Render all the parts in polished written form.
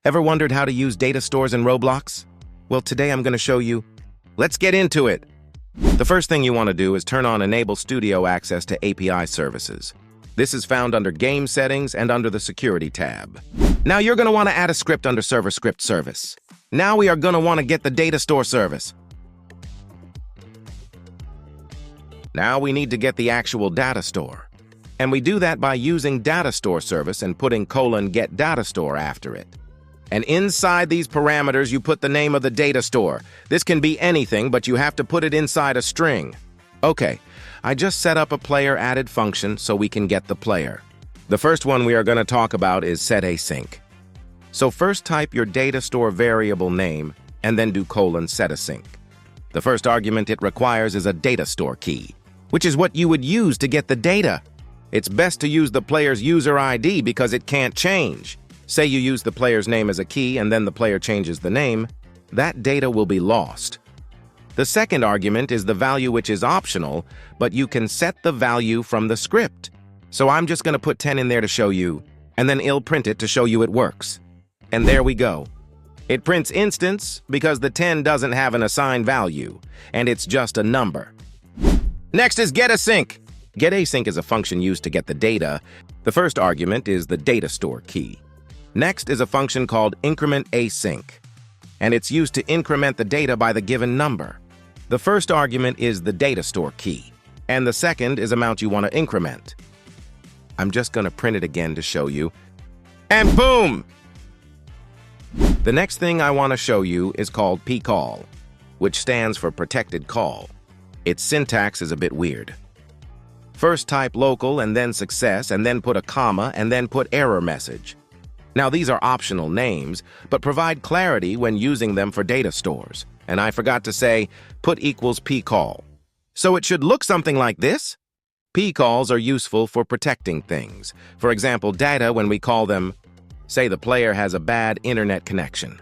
Ever wondered how to use data stores in Roblox? Well, today I'm going to show you. Let's get into it. The first thing you want to do is turn on Enable Studio access to API services. This is found under Game Settings and under the Security tab. Now you're going to want to add a script under Server Script Service. Now we are going to want to get the data store service. Now we need to get the actual data store. And we do that by using Data Store service and putting :get data store after it. And inside these parameters, you put the name of the data store. This can be anything, but you have to put it inside a string. Okay, I just set up a player added function so we can get the player. The first one we are going to talk about is setAsync. So first type your data store variable name and then do :setAsync. The first argument it requires is a data store key, which is what you would use to get the data. It's best to use the player's user ID because it can't change. Say you use the player's name as a key and then the player changes the name, that data will be lost. The second argument is the value, which is optional, but you can set the value from the script. So I'm just going to put 10 in there to show you, and then it'll print it to show you it works. And there we go. It prints instance because the 10 doesn't have an assigned value, and it's just a number. Next is getAsync. GetAsync is a function used to get the data. The first argument is the data store key. Next is a function called incrementAsync, and it's used to increment the data by the given number. The first argument is the data store key, and the second is amount you want to increment. I'm just going to print it again to show you, and boom! The next thing I want to show you is called pcall, which stands for protected call. Its syntax is a bit weird. First type local and then success and then put a comma and then put error message. Now these are optional names, but provide clarity when using them for data stores. And I forgot to say, put equals pcall. So it should look something like this. Pcalls are useful for protecting things. For example, data when we call them, say the player has a bad internet connection.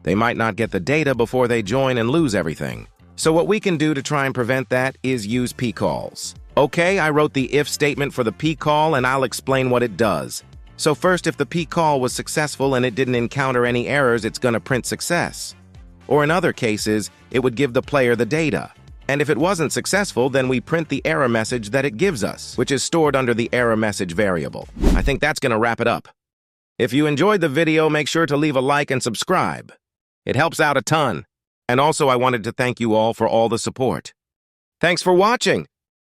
They might not get the data before they join and lose everything. So what we can do to try and prevent that is use pcalls. Okay, I wrote the if statement for the pcall and I'll explain what it does. So first, if the pcall was successful and it didn't encounter any errors, it's going to print success. Or in other cases, it would give the player the data. And if it wasn't successful, then we print the error message that it gives us, which is stored under the error message variable. I think that's going to wrap it up. If you enjoyed the video, make sure to leave a like and subscribe. It helps out a ton. And also, I wanted to thank you all for all the support. Thanks for watching.